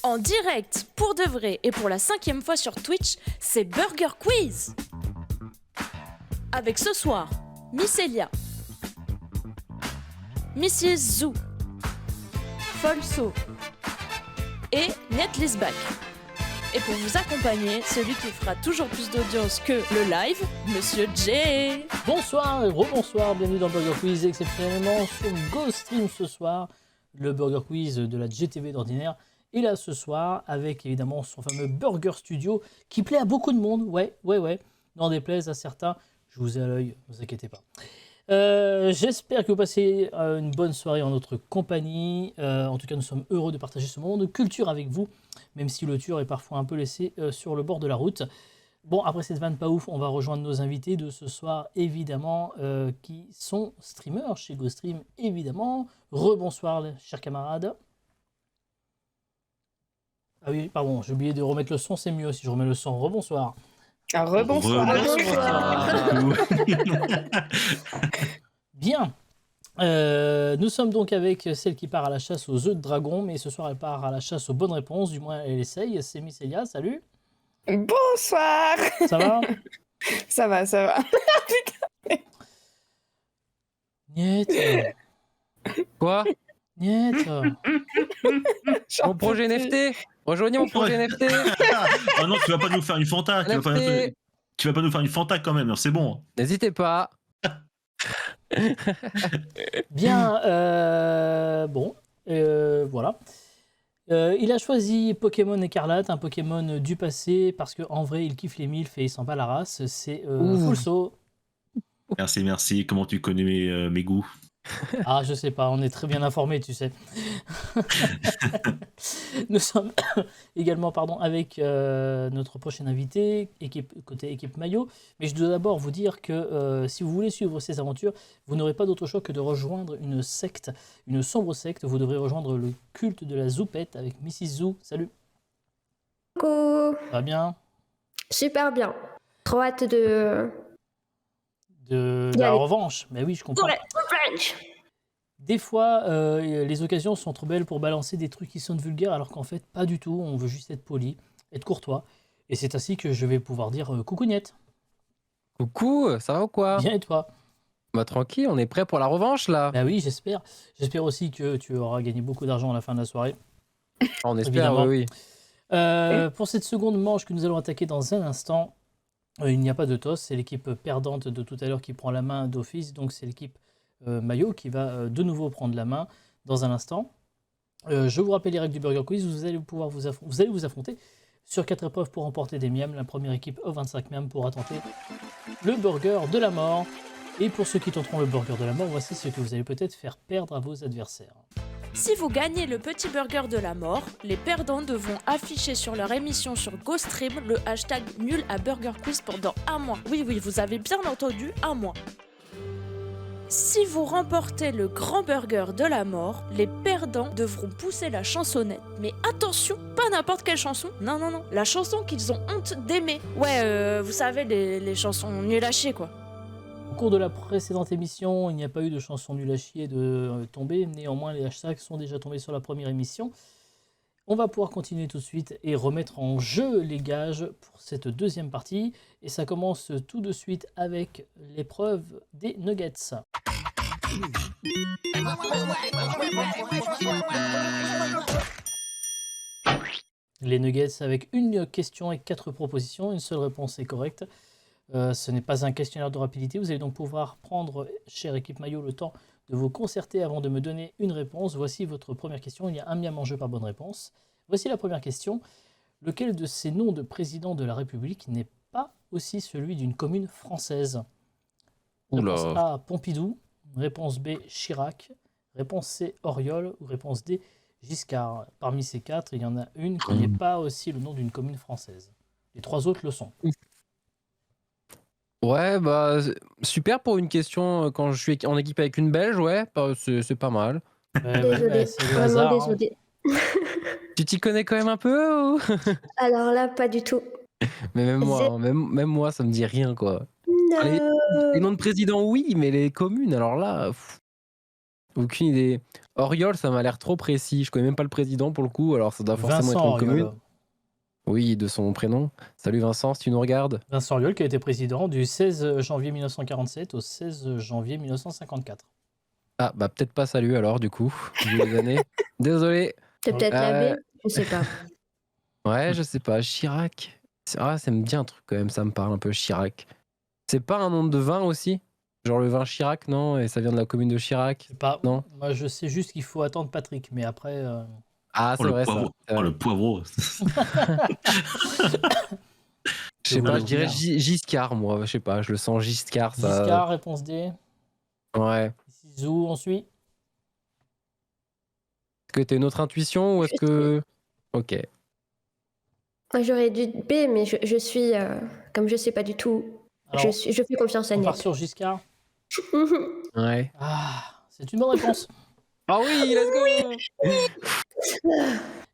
En direct, pour de vrai et pour la 5e fois sur Twitch, c'est Burger Quiz. Avec ce soir, Miss Elia, Mrs. Zoo, Folso et Netlisbach. Et pour vous accompagner, celui qui fera toujours plus d'audience que le live, Monsieur J. Bonsoir et rebonsoir, bienvenue dans Burger Quiz, exceptionnellement sur GoStream ce soir, le Burger Quiz de la GTV d'ordinaire. Et là ce soir, avec évidemment son fameux Burger Studio qui plaît à beaucoup de monde, ouais, n'en déplaise à certains, je vous ai à l'œil, ne vous inquiétez pas. J'espère que vous passez une bonne soirée en notre compagnie. En tout cas, nous sommes heureux de partager ce moment de culture avec vous, même si le tour est parfois un peu laissé sur le bord de la route. Bon, après cette vanne pas ouf, on va rejoindre nos invités de ce soir, évidemment, qui sont streamers chez GoStream, évidemment. Rebonsoir, chers camarades. Ah oui, pardon, j'ai oublié de remettre le son, c'est mieux si je remets le son. Rebonsoir. Ah, rebonsoir. Bien. Nous sommes donc avec celle qui part à la chasse aux œufs de dragon, mais ce soir elle part à la chasse aux bonnes réponses, du moins elle essaye. C'est Miss Elia, salut. Bonsoir. Ça va? Ça va. Putain. Niet. Quoi? Niet. Mon projet NFT. Rejoignez mon projet NFT. Oh non, tu vas pas nous faire une Fanta. Tu vas pas nous faire une Fanta quand même, c'est bon. N'hésitez pas. Bien, bon, voilà. Il a choisi Pokémon Écarlate, un Pokémon du passé, parce qu'en vrai, il kiffe les milfs et il s'en bat la race. C'est Folso. Merci. Comment tu connais mes goûts? Ah, je sais pas, on est très bien informés, tu sais. Nous sommes également avec notre prochain invité, côté équipe maillot. Mais je dois d'abord vous dire que si vous voulez suivre ces aventures, vous n'aurez pas d'autre choix que de rejoindre une secte, une sombre secte. Vous devrez rejoindre le culte de la Zoupette avec Mrs. Zoo. Salut. Coucou. Ça va bien? Super bien. Trop hâte de la revanche. Mais oui, je comprends. Revenge. Des fois, les occasions sont trop belles pour balancer des trucs qui sonnent vulgaires, alors qu'en fait, pas du tout. On veut juste être poli, être courtois. Et c'est ainsi que je vais pouvoir dire coucou Niette. Coucou, ça va ou quoi? Bien et toi? Bah tranquille, on est prêt pour la revanche là. Bah oui, j'espère. J'espère aussi que tu auras gagné beaucoup d'argent à la fin de la soirée. On espère, Évidemment. oui. Pour cette seconde manche que nous allons attaquer dans un instant, il n'y a pas de toss. C'est l'équipe perdante de tout à l'heure qui prend la main d'office. Donc c'est l'équipe maillot qui va de nouveau prendre la main dans un instant. Je vous rappelle les règles du Burger Quiz. Vous allez vous affronter sur 4 épreuves pour remporter des miams. La première équipe aux 25 miams pourra tenter le burger de la mort. Et pour ceux qui tenteront le burger de la mort, voici ce que vous allez peut-être faire perdre à vos adversaires. Si vous gagnez le petit burger de la mort, les perdants devront afficher sur leur émission sur GoStream le hashtag nul à Burger Quiz pendant un mois. Oui, vous avez bien entendu, un mois. Si vous remportez le grand burger de la mort, les perdants devront pousser la chansonnette. Mais attention, pas n'importe quelle chanson. Non, la chanson qu'ils ont honte d'aimer. Ouais, vous savez, les chansons nulles à chier, quoi. Au cours de la précédente émission, il n'y a pas eu de chanson nulle à chier de tomber. Néanmoins, les hashtags sont déjà tombés sur la première émission. On va pouvoir continuer tout de suite et remettre en jeu les gages pour cette deuxième partie. Et ça commence tout de suite avec l'épreuve des nuggets. Les nuggets avec une question et 4 propositions. Une seule réponse est correcte. Ce n'est pas un questionnaire de rapidité. Vous allez donc pouvoir prendre, chère équipe maillot, le temps de vous concerter avant de me donner une réponse. Voici votre première question. Il y a un miam en jeu par bonne réponse. Voici la première question. Lequel de ces noms de président de la République n'est pas aussi celui d'une commune française? Réponse A, Pompidou. Réponse B, Chirac. Réponse C, Auriol. Ou réponse D, Giscard. Parmi ces 4, il y en a une qui n'est pas aussi le nom d'une commune française. Les 3 autres le sont. Ouais, bah super pour une question quand je suis en équipe avec une Belge, ouais, c'est pas mal. Désolée, c'est le vraiment hasard, hein. désolée. Tu t'y connais quand même un peu ou... Alors là, pas du tout. Mais même moi, ça me dit rien quoi. Non. Les noms de président, oui, mais les communes, alors là. Aucune idée. Auriol, ça m'a l'air trop précis. Je connais même pas le président pour le coup, alors ça doit forcément Vincent être une commune. Auriol. Oui, de son prénom. Salut Vincent, si tu nous regardes. Vincent Auriol qui a été président du 16 janvier 1947 au 16 janvier 1954. Ah, bah peut-être pas salut alors, du coup, vu les années. Désolé. C'est peut-être l'abbé, je sais pas. Ouais, je sais pas. Chirac. Ah, ça me dit un truc quand même, ça me parle un peu, Chirac. C'est pas un nom de vin aussi? Genre le vin Chirac, non? Et ça vient de la commune de Chirac? C'est pas. Non. Moi, je sais juste qu'il faut attendre Patrick, mais après. Ah, Oh, c'est le vrai ça. poivreau. C'est Oh, vrai. le poivreau. Je sais vous pas, le je dirais dire. Giscard, moi. Je sais pas, je le sens Giscard, ça. Giscard, réponse D. Ouais. Zizou, on suit. Est-ce que t'as une autre intuition ou est-ce que. Ok. Moi, j'aurais dû B, mais je suis, comme je sais pas du tout, Alors, je fais confiance à on part Niette. sur Giscard. Ouais. Ah, c'est une bonne réponse. Ah oui, let's go!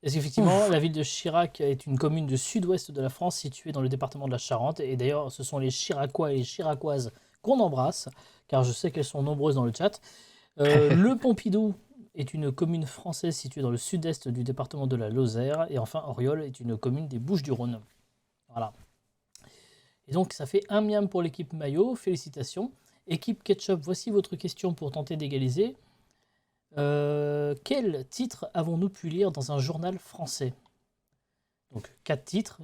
Parce qu'effectivement, la ville de Chirac est une commune du sud-ouest de la France située dans le département de la Charente. Et d'ailleurs, ce sont les Chiracois et les Chiracoises qu'on embrasse, car je sais qu'elles sont nombreuses dans le chat. Le Pompidou est une commune française située dans le sud-est du département de la Lozère. Et enfin, Auriol est une commune des Bouches-du-Rhône. Voilà. Et donc, ça fait un miam pour l'équipe maillot. Félicitations. Équipe Ketchup, voici votre question pour tenter d'égaliser. Quel titre avons-nous pu lire dans un journal français? Donc 4 titres,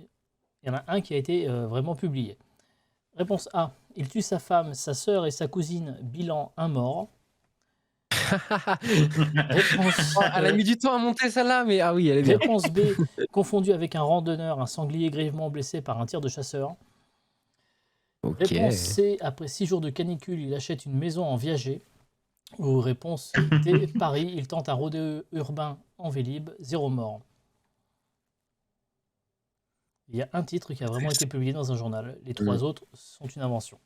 il y en a un qui a été vraiment publié. Réponse A, il tue sa femme, sa sœur et sa cousine, bilan un mort. Réponse, Elle a mis du temps à monter celle-là, mais ah oui, elle est bien. réponse B, confondu avec un randonneur, un sanglier grièvement blessé par un tir de chasseur. Ok. Réponse C, après 6 jours de canicule, il achète une maison en viager. Ou réponse D, Paris, il tente un rodéo urbain en Vélib, 0 mort. Il y a un titre qui a vraiment été publié dans un journal. Les 3 autres sont une invention.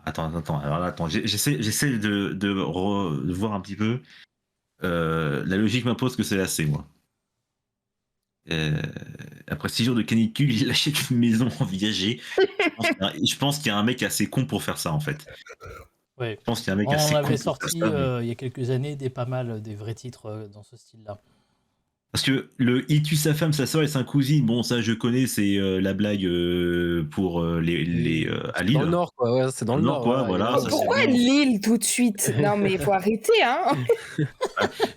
Attends. Alors là, attends, j'essaie de voir un petit peu. La logique m'impose que c'est la C, moi. Après 6 jours de canicule, il achète une maison en viager. Je pense qu'il y a un mec assez con pour faire ça, en fait. Ouais. Je pense qu'il y a un mec On assez con avait pour sorti faire ça. Mais... il y a quelques années pas mal des vrais titres dans ce style-là. Parce que il tue sa femme, sa soeur et sa cousine, bon, ça je connais, c'est la blague pour à Lille. Dans le nord, quoi. Ouais, c'est dans le nord. quoi, voilà. évidemment. Ça, Pourquoi c'est bon. Lille tout de suite? Non, mais il faut arrêter, hein.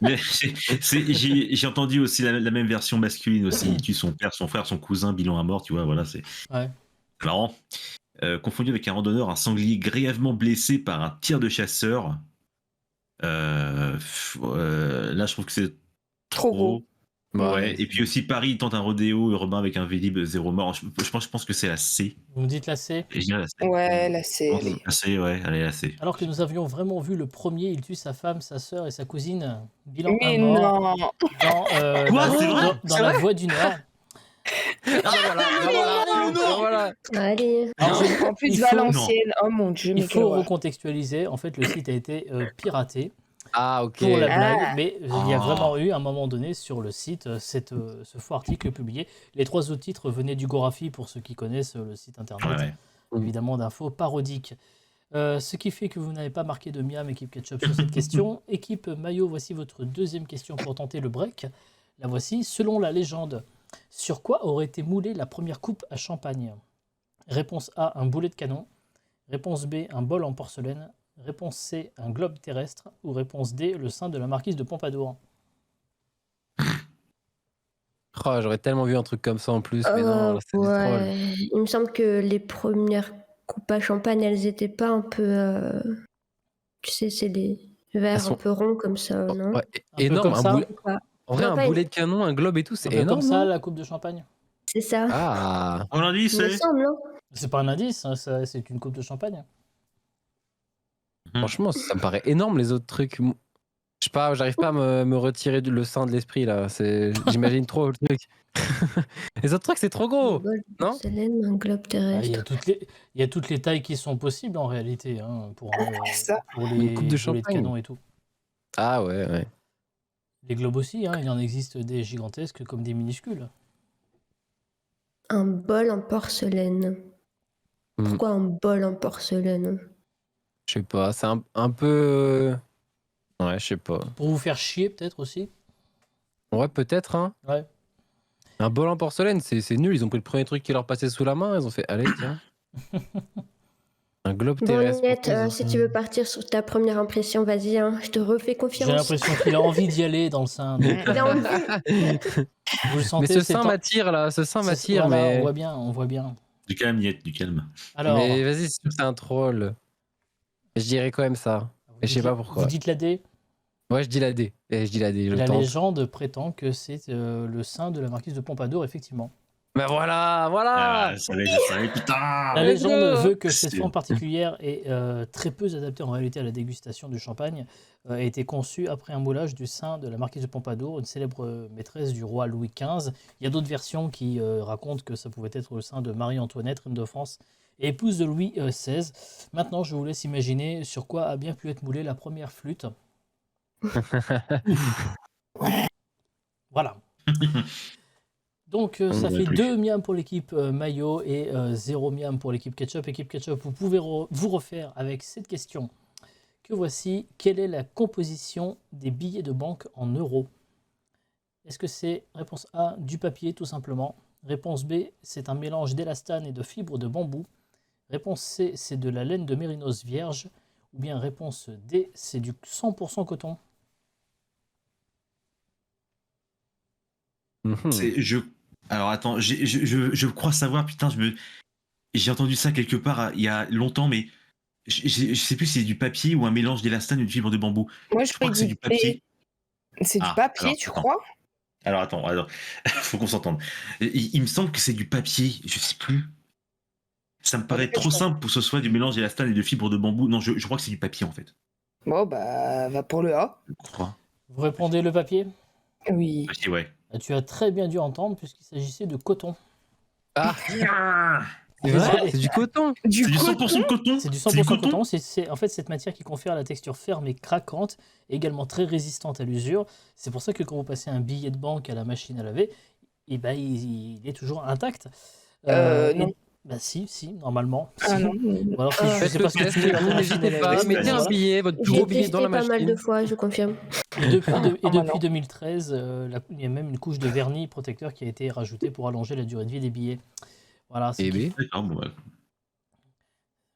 Mais j'ai entendu aussi la même version masculine aussi. Il tue son père, son frère, son cousin, bilan à mort, tu vois, voilà, c'est marrant. Confondu avec un randonneur, un sanglier grièvement blessé par un tir de chasseur. Là, je trouve que c'est Trop gros. Ouais, et puis aussi Paris tente un rodéo urbain avec un Vélib 0 mort. Je pense que c'est la C. Vous me dites la C? Et je dirais la C. Ouais, là, c'est. La C, ouais, allez, la C. Alors que nous avions vraiment vu le premier, il tue sa femme, sa sœur et sa cousine, bilan Mais un mort, non. dans, Quoi, c'est vrai dans La Voix du Nord. Voilà. Allez. Alors, En plus, il faut- Valenciennes. Oh mon dieu, mais il quelle faut horreur. recontextualiser. En fait, le site a été piraté Ah, ok. pour la Ah. blague, mais il y a Ah. vraiment eu à un moment donné sur le site ce faux article publié. Les 3 autres titres venaient du Gorafi pour ceux qui connaissent le site internet, Ouais. évidemment d'infos parodiques. Ce qui fait que vous n'avez pas marqué de miam, équipe Ketchup, sur cette question. Équipe Maillot, voici votre deuxième question pour tenter le break. La voici. Selon la légende, sur quoi aurait été moulée la première coupe à champagne? Réponse A, un boulet de canon. Réponse B, un bol en porcelaine. Réponse C, un globe terrestre. Ou réponse D, le sein de la marquise de Pompadour. Oh, j'aurais tellement vu un truc comme ça en plus, mais non, là, c'est des trolls. Ouais. Il me semble que les premières coupes à champagne, elles étaient pas un peu. Tu sais, c'est des verres Elles sont- un peu ronds comme ça, non? Ouais, Un peu énorme. comme ça. En vrai, Non, un pas boulet de canon, un globe et tout, c'est Un peu énorme. comme ça, non la coupe de champagne. C'est ça. Ah, On l'a dit, Il me c'est. semble, non? C'est pas un indice, hein, c'est une coupe de champagne. franchement, ça me paraît énorme les autres trucs. Je sais pas, j'arrive pas à me retirer le sein de l'esprit là. J'imagine trop le truc. Les autres trucs, c'est trop Un gros. bol de non porcelaine, un globe Ah, il y a terrestre. il y a toutes les tailles qui sont possibles en réalité pour Ça. les Une coupe de boulets de champagne. canon et tout. Ah ouais. Les globes aussi, hein, il en existe des gigantesques comme des minuscules. Un bol en porcelaine. Hmm. Pourquoi un bol en porcelaine? Je sais pas, c'est un peu. Ouais, je sais pas. Pour vous faire chier, peut-être aussi. Ouais, peut-être, hein. Ouais. Un bol en porcelaine, c'est nul. Ils ont pris le premier truc qui leur passait sous la main. Ils ont fait, allez, tiens. Un globe Bon, terrestre. Ninette, pourquoi ils ont si fait- tu veux partir sur ta première impression, vas-y, hein, je te refais J'ai confiance. l'impression qu'il a envie d'y aller dans le sein. Donc, Il a envie. vous le sentez, Mais ce c'est sein temps- m'attire là, ce sein c'est- m'attire, voilà, mais. on voit bien, on voit bien. Du calme, Niette, du calme. Alors, Mais vas-y, c'est sûr que c'est un troll. Je dirais quand même ça. Et je sais pas pourquoi. vous dites la D. Ouais, je dis la D. Et je dis la D, je La tente. légende prétend que c'est le sein de la marquise de Pompadour, effectivement. Bah voilà, voilà. Ah, je savais, putain. La let's légende go. veut que cette C'est- forme particulière et très peu adaptée en réalité à la dégustation du champagne a été conçue après un moulage du sein de la marquise de Pompadour, une célèbre maîtresse du roi Louis XV. Il y a d'autres versions qui racontent que ça pouvait être le sein de Marie-Antoinette, reine de France et épouse de Louis XVI. Maintenant, je vous laisse imaginer sur quoi a bien pu être moulée la première flûte. Voilà. Donc ça On fait plus. 2 miams pour l'équipe maillot et 0 miam pour l'équipe ketchup. Équipe ketchup, vous pouvez vous refaire avec cette question que voici. Quelle est la composition des billets de banque en euros? Est-ce que c'est réponse A, du papier tout simplement? Réponse B, c'est un mélange d'élastane et de fibres de bambou. Réponse C, c'est de la laine de mérinos vierge. Ou bien réponse D, c'est du 100% coton. Alors attends, je crois savoir, putain, j'ai entendu ça quelque part il y a longtemps, mais je sais plus si c'est du papier ou un mélange d'élastane et de fibre de bambou. Moi, Je crois que c'est du papier. C'est du Ah, papier, alors, tu attends. crois? Alors attends, faut qu'on s'entende. Il me semble que c'est du papier, je sais plus. Ça me paraît trop simple pour que ce soit du mélange d'élastane et de fibre de bambou. Non, je crois que c'est du papier en fait. Bon, bah, va pour le A. Je crois. Vous répondez le papier? Oui. Papier, ouais. Tu as très bien dû entendre puisqu'il s'agissait de coton. Ah, c'est Désolé. vrai, c'est du coton. C'est du 100% coton. C'est du C'est 100% coton. coton. C'est en fait cette matière qui confère la texture ferme et craquante, et également très résistante à l'usure. C'est pour ça que quand vous passez un billet de banque à la machine à laver, et ben, il est toujours intact. Non. Bah si, normalement. Ah Si. non. Ou alors, je Faites sais le pas ce que test, tu mets dans ta machine à n'hésitez laver. pas, mettez un Voilà. billet, votre plus J'ai gros billet dans testé la pas mal machine. de fois, je confirme. Et depuis non. 2013, il y a même une couche de vernis protecteur qui a été rajoutée pour allonger la durée de vie des billets. Voilà, Eh ben, D'accord, bon, ouais.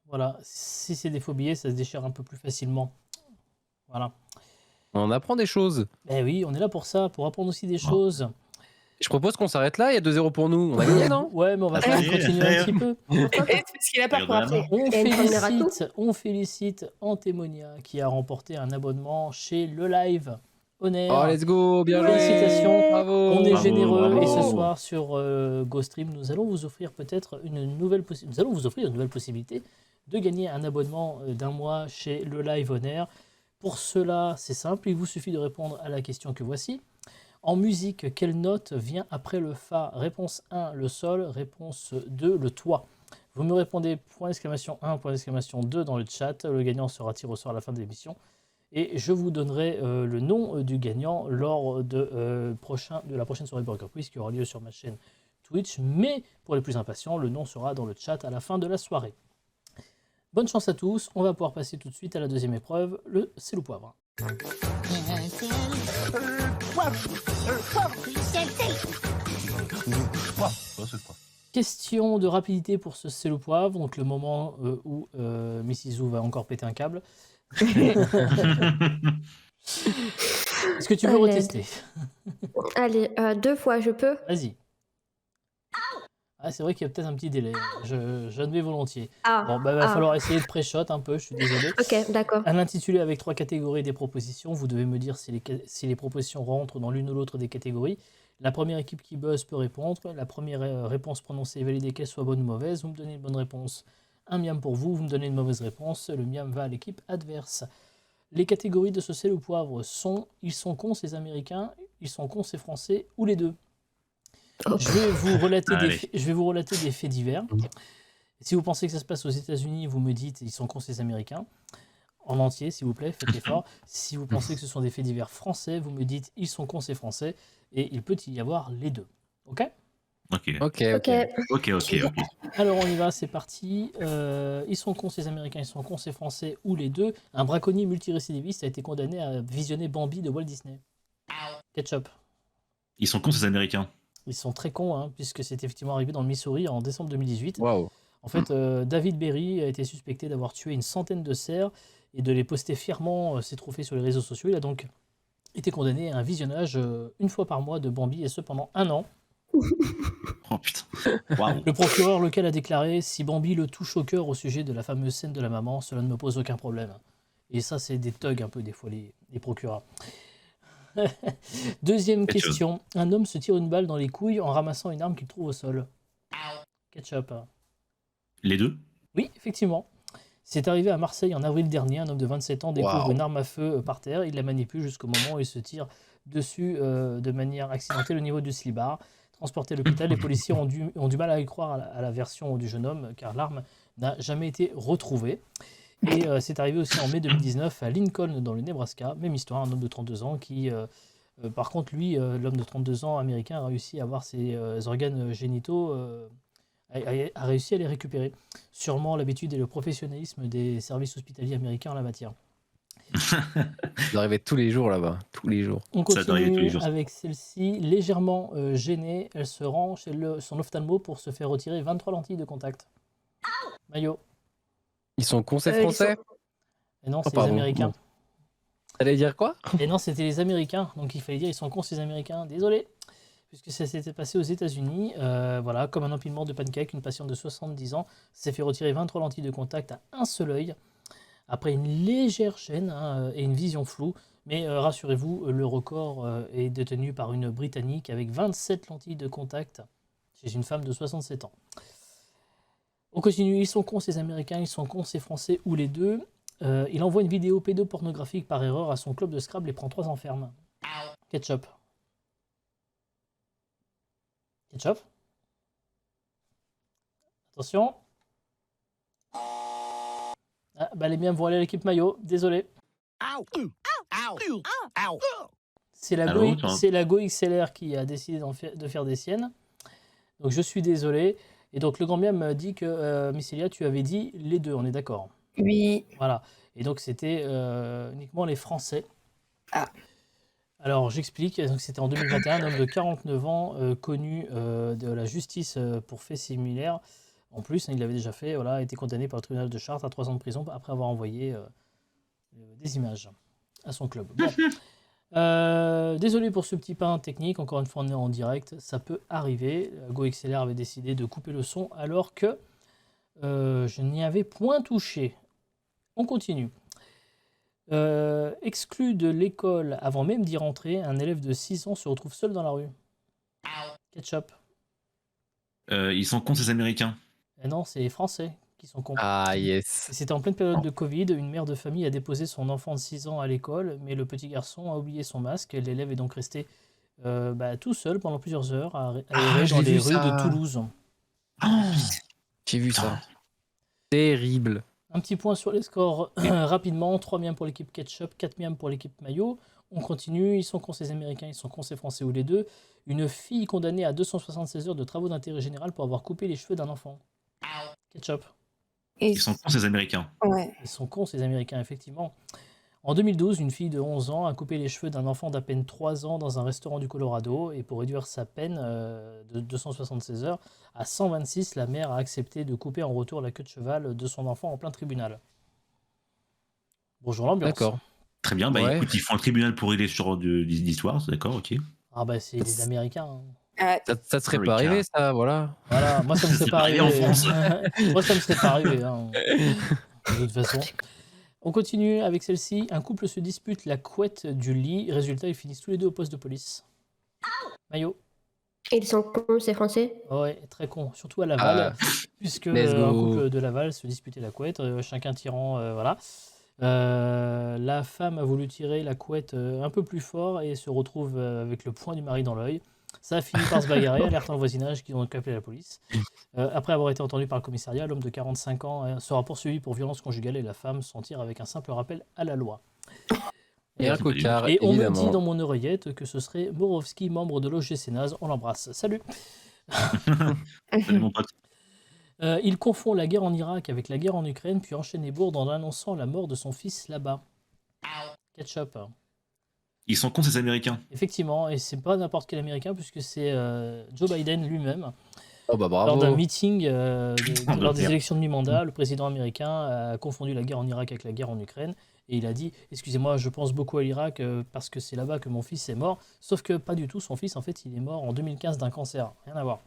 voilà. Si c'est des faux billets, ça se déchire un peu plus facilement. Voilà. on apprend des choses. Eh oui, on est là pour ça, pour apprendre aussi des choses. Je propose qu'on s'arrête là, il y a 2-0 pour nous. On a gagné, non? Ouais, mais on va quand même continuer un petit peu. Et c'est parce qu'il a peur pour après. On félicite Antémonia qui a remporté un abonnement chez Le Live Honor. Oh, let's go, bien joué. Félicitations. Bravo. On est Bravo, généreux bravo. et ce soir sur GoStream, nous allons vous offrir peut-être une nouvelle possibilité de gagner un abonnement d'un mois chez Le Live Honor. Pour cela, c'est simple, il vous suffit de répondre à la question que voici. En musique, quelle note vient après le Fa? Réponse 1, le Sol. Réponse 2, le Toit. Vous me répondez point d'exclamation 1, point d'exclamation 2 dans le chat. Le gagnant sera tiré au sort à la fin de l'émission. Et je vous donnerai le nom du gagnant lors de la prochaine soirée Burger Quiz qui aura lieu sur ma chaîne Twitch. Mais pour les plus impatients, le nom sera dans le chat à la fin de la soirée. Bonne chance à tous. On va pouvoir passer tout de suite à la deuxième épreuve, le C'est le poivre. Question de rapidité pour ce C'est le poivre, donc le moment où Miss Izou va encore péter un câble. Est-ce que tu veux À l'aide. retester? Allez, 2 fois, je peux? Vas-y. Ah, c'est vrai qu'il y a peut-être un petit délai. J'admets volontiers. Ah, Bon, bah, va ah. falloir essayer de pré-shot un peu, je suis désolé. Ok, d'accord. Un intitulé avec 3 catégories et des propositions. Vous devez me dire si les propositions rentrent dans l'une ou l'autre des catégories. La première équipe qui buzz peut répondre. La première réponse prononcée est validée, qu'elle soit bonne ou mauvaise. Vous me donnez une bonne réponse, un miam pour vous. Vous me donnez une mauvaise réponse, le miam va à l'équipe adverse. Les catégories de ce C'est le poivre sont ils sont cons ces Américains, ils sont cons ces Français ou les deux. Oh. Je vais vous Allez. relater des faits divers. Si vous pensez que ça se passe aux États-Unis, vous me dites ils sont cons ces Américains. En entier, s'il vous plaît, faites l'effort. Si vous pensez que ce sont des faits divers français, vous me dites ils sont cons ces Français. Et il peut y avoir les deux. Ok? Ok. Ok. Ok. Alors on y va, c'est parti. Ils sont cons ces Américains, ils sont cons ces Français, ou les deux. Un braconnier multirécidiviste a été condamné à visionner Bambi de Walt Disney. Ketchup. Ils sont cons, ces Américains. Ils sont très cons, hein, puisque c'est effectivement arrivé dans le Missouri en décembre 2018. Waouh. En fait, David Berry a été suspecté d'avoir tué une centaine de cerfs et de les poster fièrement ses trophées sur les réseaux sociaux. Il a donc été condamné à un visionnage une fois par mois de Bambi, et ce pendant 1 an. Oh putain. Waouh. Le procureur local a déclaré: si Bambi le touche au cœur au sujet de la fameuse scène de la maman, cela ne me pose aucun problème. Et ça, c'est des thugs un peu, des fois, les procureurs. Deuxième Ketchup. question. Un homme se tire une balle dans les couilles en ramassant une arme qu'il trouve au sol. Ketchup. Les deux. Oui, effectivement. C'est arrivé à Marseille en avril dernier. Un homme de 27 ans découvre Wow. une arme à feu par terre. Il la manipule jusqu'au moment où il se tire dessus de manière accidentelle au niveau du slibard. Transporté à l'hôpital, les policiers ont du mal à y croire à la version du jeune homme, car l'arme n'a jamais été retrouvée. Et c'est arrivé aussi en mai 2019 à Lincoln, dans le Nebraska. Même histoire, un homme de 32 ans qui, par contre, lui, l'homme de 32 ans américain, a réussi à avoir ses organes génitaux, a réussi à les récupérer. Sûrement l'habitude et le professionnalisme des services hospitaliers américains en la matière. Ils arrivaient tous les jours là-bas. Tous les jours. On Ça t'arrive tous les continue jours. avec celle-ci. Légèrement gênée, elle se rend chez son ophtalmo pour se faire retirer 23 lentilles de contact. Mayo. Ils sont cons, ces Ils Français. Et non, c'est les pardon. Américains. Bon. T'allais dire quoi? Et non, c'était les Américains. Donc il fallait dire ils sont cons ces Américains. Désolé. Puisque ça s'était passé aux États-Unis. Voilà, comme un empilement de pancakes, une patiente de 70 ans s'est fait retirer 23 lentilles de contact à un seul œil. Après une légère gêne et une vision floue. Mais rassurez-vous, le record est détenu par une Britannique avec 27 lentilles de contact chez une femme de 67 ans. On continue. Ils sont cons ces Américains, ils sont cons ces Français, ou les deux. Il envoie une vidéo pédopornographique par erreur à son club de Scrabble et prend 3 ans ferme. Ketchup. Ketchup. Attention. Ah, bah les miens vont aller à l'équipe maillot, désolé. C'est la, Allô, Go, toi. c'est la Go XLR qui a décidé de faire des siennes. Donc je suis désolé. Et donc le grand bien me dit que, Mycélia, tu avais dit les deux, on est d'accord. Oui. Voilà. Et donc c'était uniquement les Français. Ah. Alors j'explique. Donc c'était en 2021, un homme de 49 ans connu de la justice pour faits similaires. En plus, il l'avait déjà fait, voilà, a été condamné par le tribunal de Chartres à 3 ans de prison après avoir envoyé des images à son club. Bon. Désolé pour ce petit pain technique, encore une fois on est en direct, ça peut arriver. GoXLR avait décidé de couper le son alors que je n'y avais point touché. On continue. Exclu de l'école avant même d'y rentrer, un élève de 6 ans se retrouve seul dans la rue. Ketchup. Ils sont cons, ces Américains. Et non, c'est les Français qui sont cons. Ah yes. Et c'était en pleine période de Covid, une mère de famille a déposé son enfant de 6 ans à l'école, mais le petit garçon a oublié son masque. L'élève est donc resté tout seul pendant plusieurs heures à errer dans les rues de Toulouse. J'ai vu Putain. ça. Terrible. Un petit point sur les scores rapidement. 3 miams pour l'équipe Ketchup, 4 miams pour l'équipe Maillot. On continue. Ils sont cons ces Américains, ils sont cons ces Français, ou les deux. Une fille condamnée à 276 heures de travaux d'intérêt général pour avoir coupé les cheveux d'un enfant. Ketchup. Et Ils sont cons, ces Américains. ouais. Ils sont cons ces Américains, effectivement. En 2012, une fille de 11 ans a coupé les cheveux d'un enfant d'à peine 3 ans dans un restaurant du Colorado. Et pour réduire sa peine de 276 heures à 126, la mère a accepté de couper en retour la queue de cheval de son enfant en plein tribunal. Bonjour l'ambiance. D'accord. Très bien, bah Ouais. écoute, ils font un tribunal pour régler ce genre d'histoire, d'accord, ok. Ah bah c'est les Américains. Hein. Ah, Ça te serait Oui, pas arrivé, car- ça, voilà. Voilà, moi ça me serait C'est pas pas arrivé arrivé. en France. Moi ça me serait pas arrivé. Hein. De toute façon. On continue avec celle-ci. Un couple se dispute la couette du lit. Résultat, ils finissent tous les deux au poste de police. Maillot. Ils sont cons, ces Français. Ouais, très con. Surtout à Laval. Puisque let's un go. couple de Laval se disputait la couette. Chacun tirant, voilà. La femme a voulu tirer la couette un peu plus fort et se retrouve avec le poing du mari dans l'œil. Ça a fini par se bagarrer, alertant le voisinage qui ont appelé la police. Après avoir été entendu par le commissariat, l'homme de 45 ans sera poursuivi pour violence conjugale et la femme s'en tire avec un simple rappel à la loi. Et un cocard, Et on me dit évidemment. dans mon oreillette que ce serait Borowski, membre de l'OGC Naz. On l'embrasse. Salut. Salut mon pote. Il confond la guerre en Irak avec la guerre en Ukraine, puis enchaîne les bourdes en annonçant la mort de son fils là-bas. Ketchup. Ils sont cons ces Américains. Effectivement, et c'est pas n'importe quel Américain, puisque c'est Joe Biden lui-même. Oh bah Lors d'un bravo. meeting, lors des merde. élections de mi-mandat, le président américain a confondu la guerre en Irak avec la guerre en Ukraine. Et il a dit, excusez-moi, je pense beaucoup à l'Irak parce que c'est là-bas que mon fils est mort. Sauf que pas du tout, son fils, en fait, il est mort en 2015 d'un cancer. Rien à voir.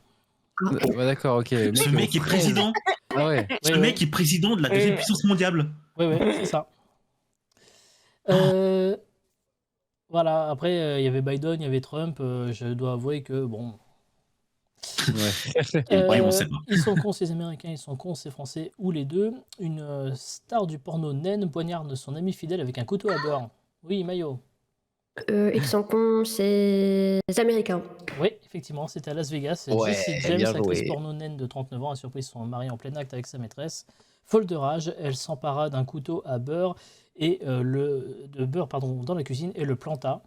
Ouais, d'accord, ok. Le Ce mec est président. Ah ouais. Ce mec est président de la deuxième puissance mondiale. Oui, c'est ça. Voilà, après, il y avait Biden, il y avait Trump. Je dois avouer que, bon... Ouais, on sait pas. Ils sont cons ces Américains, ils sont cons ces Français, ou les deux. Une star du porno naine poignarde son ami fidèle avec un couteau à beurre. Oui, Mayo. Ils sont cons, c'est les Américains. Oui, effectivement, c'était à Las Vegas. Ouais, Jessie James, bien actrice joué. porno naine de 39 ans, a surpris son mari en plein acte avec sa maîtresse. Folle de rage, elle s'empara d'un couteau à beurre et dans la cuisine et le planta.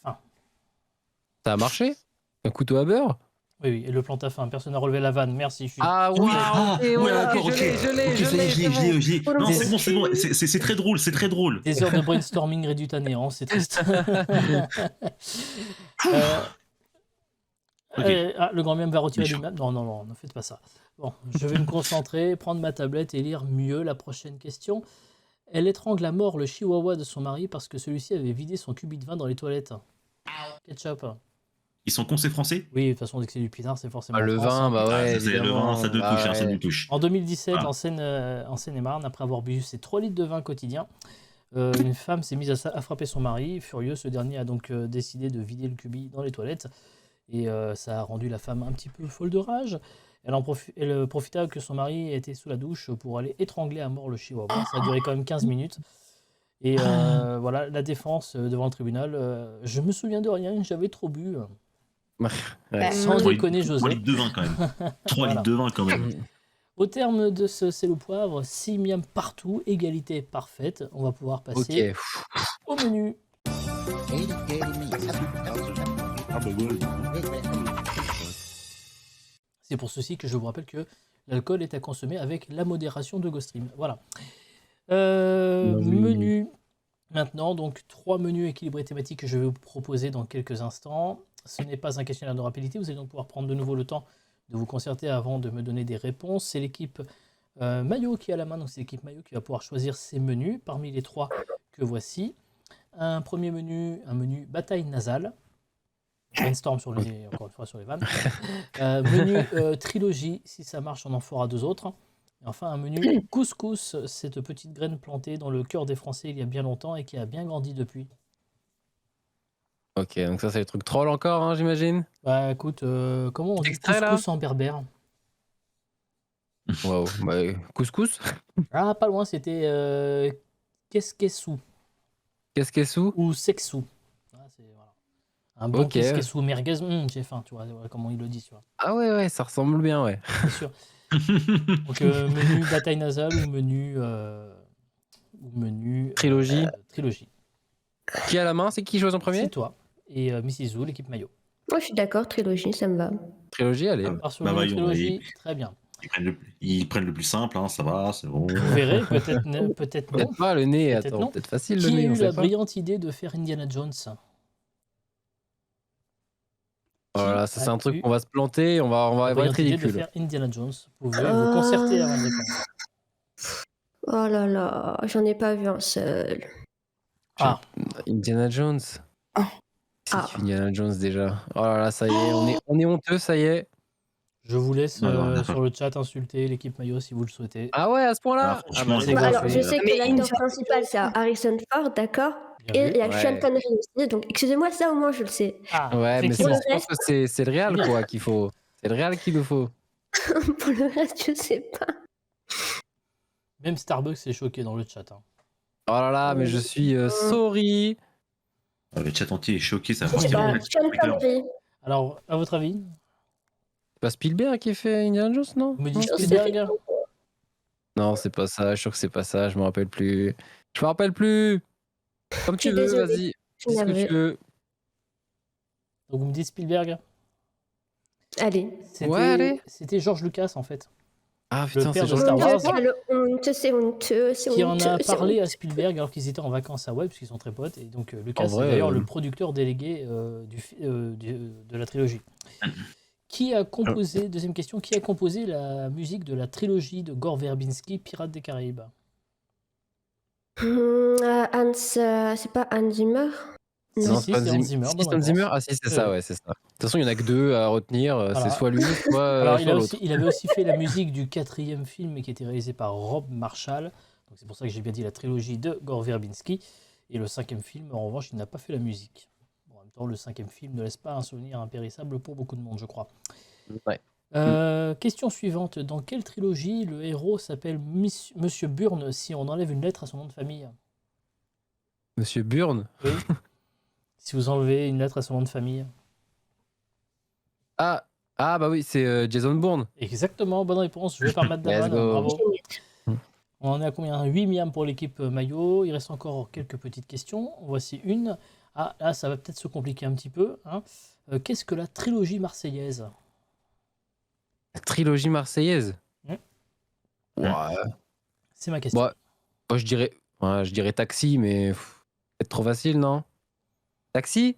Fin. Ça a marché? Un couteau à beurre? Oui, et le planta fin. Personne n'a relevé la vanne. Merci. Je suis... Ah Oui, ouais, d'accord, ok. je l'ai, Ok, ça y est, je l'ai. Non, bon. c'est bon. C'est très drôle, c'est très drôle. Des heures de brainstorming réduites à néant, c'est triste. Le grand même va retirer Méchant. du map. Non, ne faites pas ça. Bon, je vais me concentrer, prendre ma tablette et lire mieux la prochaine question. Elle étrangle à mort le chihuahua de son mari parce que celui-ci avait vidé son cubi de vin dans les toilettes. Ketchup. Ils sont cons ces Français. Oui, de toute façon, dès que c'est du pinard, c'est forcément. Ah, le France, vin, hein. bah ouais. Ça, c'est le évidemment. vin, ça deux Bah touches, ça ouais. deux touches. En 2017, Ah. en Seine-et-Marne, après avoir bu ses 3 litres de vin quotidien, une femme s'est mise à frapper son mari. Furieux, ce dernier a donc décidé de vider le cubi dans les toilettes. Et ça a rendu la femme un petit peu folle de rage. Elle profita que son mari était sous la douche pour aller étrangler à mort le chihuahua. Ça a duré quand même 15 minutes. Et voilà, la défense devant le tribunal. Je me souviens de rien, j'avais trop bu. Ouais. Sans déconner, 3 José. litres de vin quand même. 3 Voilà. litres de vin quand même. Au terme de ce C'est le poivre, 6 miams partout, égalité parfaite. On va pouvoir passer Ok. au menu. C'est pour ceci que je vous rappelle que l'alcool est à consommer avec la modération de GoStream. Voilà. Menu maintenant, donc 3 menus équilibrés thématiques que je vais vous proposer dans quelques instants. Ce n'est pas un questionnaire de rapidité, vous allez donc pouvoir prendre de nouveau le temps de vous concerter avant de me donner des réponses. C'est l'équipe Mayo qui a la main, donc c'est l'équipe Mayo qui va pouvoir choisir ses menus parmi les 3 que voici. Un premier menu, un menu bataille nasale. Brainstorm sur les, encore une fois sur les vannes. Menu trilogie, si ça marche, on en fera 2 autres. Et enfin, un menu couscous, cette petite graine plantée dans le cœur des Français il y a bien longtemps et qui a bien grandi depuis. Ok, donc ça c'est le truc troll encore, hein, j'imagine. Bah écoute, comment on dit Extrait, là couscous en berbère? Waouh, bah, couscous. Ah, pas loin, c'était keskessou Qu'est-ce qu'est sous? ou sexou. Ah, voilà. Un bon Ok. keskessou merguez, j'ai faim, tu vois, voilà comment il le dit, tu vois. Ah ouais, ça ressemble bien, ouais. C'est sûr. Donc menu bataille nasale ou menu Trilogie. trilogie. Qui a la main? C'est qui choisit en C'est premier? toi et Mrs. Zou, l'équipe Mayo. Moi, je suis d'accord, trilogie, ça me va. Trilogie, allez. On part sur Bah, le menu voyons, trilogie, très bien. Ils prennent le plus simple, hein, ça va, c'est bon. Vous verrez, peut-être non. Peut-être pas le nez, Peut-être attends, non. peut-être facile le Qui a nez, on eu sait la pas. brillante idée de faire Indiana Jones? Voilà, ça c'est a un truc eu qu'on va se planter, on va la être brillante idée de ridicule. faire Indiana Jones? Vous pouvez vous concerter avant de répondre. Oh là là, j'en ai pas vu un seul. Ah, Indiana Jones. Ah. C'est Ah. qui Indiana Jones déjà? Oh là là, ça y est, on est honteux, ça y est. je vous laisse Alors, sur le chat insulter l'équipe Mayo si vous le souhaitez. Ah ouais, à ce point-là? Ah, franchement, bah, c'est Bah, grave. alors, je sais que Mais l'acteur Indiana principal, c'est Harrison Ford, d'accord? Bien Et vu. il y a Ouais. Sean Connery aussi, donc excusez-moi, ça au moins je le sais. Ah, Ouais, mais effectivement. je pense que c'est le réel, quoi, qu'il faut. C'est le réel qu'il nous faut. Pour le reste, je sais pas. Même Starbucks est choqué dans le chat. Hein. Oh là là, mais je suis sorry. Le chat entier est choqué, ça va Je sais partir en pas, fait. Sean Connery. Alors, à votre avis, C'est pas Spielberg qui fait Indiana Jones, non? vous me Non, dites Je sais Spielberg? Non, c'est pas ça, je suis sûr que c'est pas ça, je me rappelle plus. Je me rappelle plus. Comme tu Je suis veux, désolée. vas-y. Je suis Dis ce que navrée. tu veux. Donc vous me dites Spielberg? Allez. C'était George Lucas, en fait. Ah Le putain, père c'est de George Star Lucas. Wars. Quelle honte, c'est honteux, c'est Qui en honteux, a c'est parlé à honteux. Spielberg alors qu'ils étaient en vacances à Hawaï, puisqu'ils sont très potes. Et donc, Lucas, En vrai, c'est d'ailleurs le producteur délégué de la trilogie. Qui a composé, deuxième question, qui a composé la musique de la trilogie de Gore Verbinski, Pirates des Caraïbes? C'est pas Hans Zimmer? Si, Non, si, c'est Hans Zimmer, Si, bonne c'est Hans réponse. Zimmer. Ah si, c'est ça, Oui. ouais, c'est ça. De toute façon, il y en a que deux à retenir. Voilà. C'est soit l'une, soit, Alors, soit l'autre. il avait aussi fait la musique du 4e film qui était réalisé par Rob Marshall. Donc, c'est pour ça que j'ai bien dit la trilogie de Gore Verbinski. Et le 5e film, en revanche, il n'a pas fait la musique. Bon, en même temps, le 5e film ne laisse pas un souvenir impérissable pour beaucoup de monde, je crois. Ouais. Question suivante. Dans quelle trilogie le héros s'appelle Monsieur Burn si on enlève une lettre à son nom de famille? Monsieur Burn. Oui. Si vous enlevez une lettre à son nom de famille. Ah bah oui, c'est Jason Bourne. Exactement, bonne réponse. Joué par Matt Let's Damon. go. Bravo. On en est à combien? 8 miams pour l'équipe maillot. Il reste encore quelques petites questions. Voici une. Ah, là, ça va peut-être se compliquer un petit peu. Hein. Qu'est-ce que la trilogie marseillaise? La trilogie marseillaise. Ouais. C'est ma question. Moi, je dirais Taxi, mais peut-être trop facile, non? Taxi?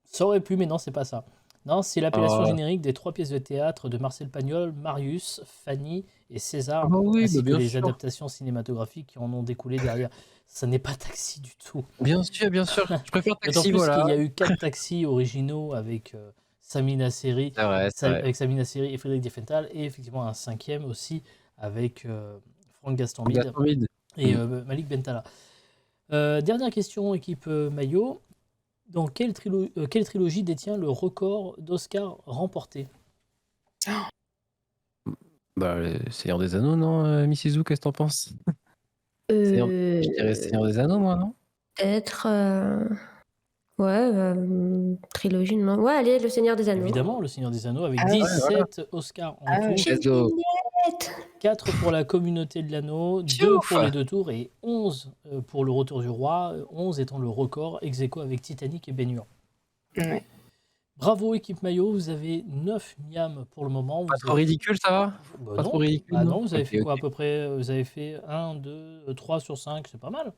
Ça aurait pu, mais non, c'est pas ça. Non, c'est l'appellation générique des 3 pièces de théâtre de Marcel Pagnol, Marius, Fanny et César, oui, ainsi bah, que bien les sûr. adaptations cinématographiques qui en ont découlé derrière. Ça n'est pas Taxi du tout. Bien sûr, bien sûr. Je préfère D'autant Taxi, plus voilà. qu'il y a eu 4 taxis originaux avec Sami Nasseri, C'est vrai, c'est vrai. avec Sami Nasseri et Frédéric Diefenthal, et effectivement un 5e aussi avec Franck Gastambide Gastambide. et Malik Bentala. Dernière question, équipe maillot. Dans quelle trilogie détient le record d'Oscar remporté? Bah, le Seigneur des Anneaux, non, Missizou, qu'est-ce que t'en penses? Je dirais Seigneur des Anneaux, moi, non? Peut-être. Trilogie, non. Ouais, allez, Le Seigneur des Anneaux. Évidemment, Le Seigneur des Anneaux avec Ah ouais, 17 Oscars en Ah ouais. tout. Let's go. 4 pour la communauté de l'anneau, 2 Tchouf. pour les 2 tours et 11 pour le retour du roi, 11 étant le record ex aequo avec Titanic et Ben-Hur. Ouais. Bravo équipe maillot, vous avez 9 miams pour le moment. Pas trop ridicule, ça va? Bah Pas non. trop ridicule, Ah non? non, vous avez Ok, fait quoi ok. à peu près? Vous avez fait 1, 2, 3 sur 5, c'est pas mal.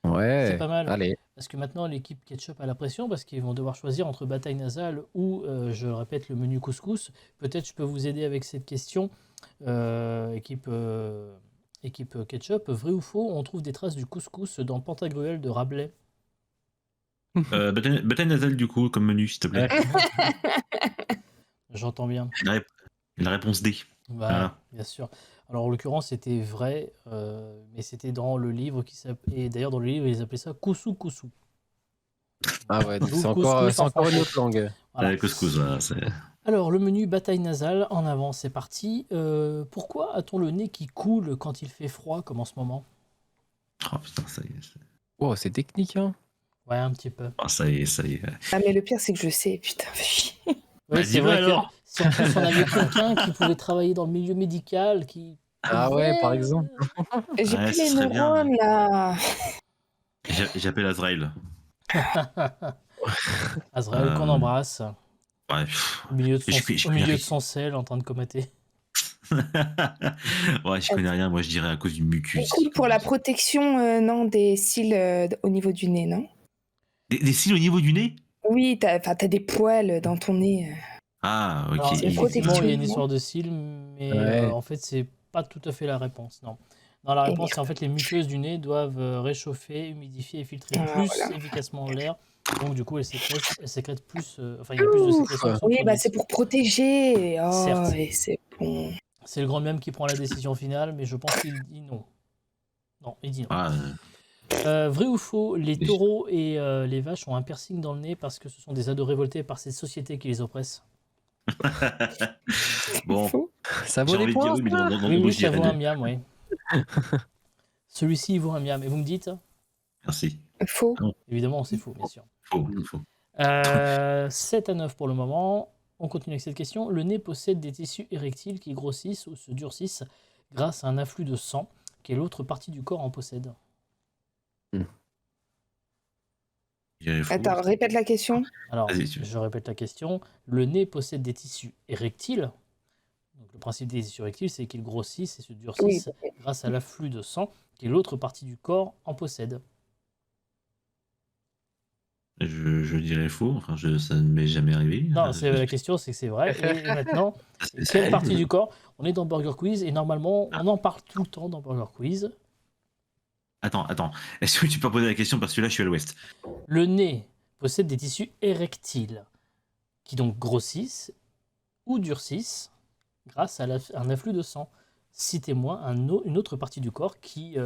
Ouais, C'est pas mal. allez. Parce que maintenant l'équipe Ketchup a la pression parce qu'ils vont devoir choisir entre bataille nasale ou, je le répète, le menu couscous. Peut-être je peux vous aider avec cette question. Équipe Ketchup, vrai ou faux, on trouve des traces du couscous dans Pantagruel de Rabelais? Bataille nasale, du coup, comme menu, s'il te plaît. J'entends bien. La réponse D. Bah, Voilà. bien sûr. Alors en l'occurrence c'était vrai, mais c'était dans le livre qui s'appelait... Et d'ailleurs dans le livre ils appelaient ça Koussou Koussou. Ah ouais, donc D'où c'est couscous encore en une français. autre langue. Voilà. Couscous, voilà. Alors le menu bataille nasale, en avant c'est parti. Pourquoi a-t-on le nez qui coule quand il fait froid comme en ce moment? Oh putain, ça y est. Oh, c'est technique, hein. Ouais, un petit peu. Oh, ça y est, ça y est. Ah, mais le pire, c'est que je sais, putain. fais chier. Oui, Bah, c'est dis-le vrai que alors. si en plus on avait quelqu'un qui pouvait travailler dans le milieu médical, qui... Ah ouais, par exemple. J'ai Ouais, plus ce les serait bien. neurones, là. J'appelle Azrael. Azrael qu'on embrasse, Ouais. au milieu de Je connais au milieu de rien. son sel en train de comater. Ouais, je connais rien, moi je dirais à cause du mucus. C'est cool pour la protection, non, des cils au niveau du nez, non? Des cils au niveau du nez? Oui, t'as des poils dans ton nez. Ah, ok. Alors, C'est effectivement, il y a une protection, histoire de cils, mais Ouais. en fait, c'est pas tout à fait la réponse. Non. Non, la Et réponse, c'est en fait les muqueuses du nez doivent réchauffer, humidifier et filtrer plus voilà. efficacement l'air. Donc, du coup, elles sécrètent plus. Enfin, il y a plus de sécrétion qui sont Oui, bah produites. c'est pour protéger. Oh, Certes. et c'est bon. C'est le grand même qui prend la décision finale, mais je pense qu'il dit non. Non, il dit non. Ah, Vrai ou faux, les taureaux et les vaches ont un piercing dans le nez parce que ce sont des ados révoltés par cette société qui les oppresse. bon, Faux. Ça j'ai vaut envie des de dire points, oui, mais ça dans Oui, le oui, je ça dirais vaut un non. miam, oui. Celui-ci, il vaut un miam. Et vous me dites? Merci. Faux. Évidemment, c'est faux, bien sûr. Faux. 7 à 9 pour le moment. On continue avec cette question. Le nez possède des tissus érectiles qui grossissent ou se durcissent grâce à un afflux de sang. Quelle autre partie du corps en possède? Je dirais faux. Attends, répète la question. Alors, Vas-y, tu- je répète la question. Le nez possède des tissus érectiles. Donc, le principe des tissus érectiles, c'est qu'ils grossissent et se Oui. durcissent grâce à l'afflux de sang que l'autre partie du corps en possède. Je dirais faux. Enfin, ça ne m'est jamais arrivé. Non, la question, c'est que c'est vrai. Et maintenant, quelle partie du corps? On est dans Burger Quiz et normalement, on en parle tout le temps dans Burger Quiz. Attends. Est-ce que tu peux poser la question parce que là, je suis à l'ouest. Le nez possède des tissus érectiles qui donc grossissent ou durcissent grâce à un afflux de sang. Citez-moi une autre partie du corps qui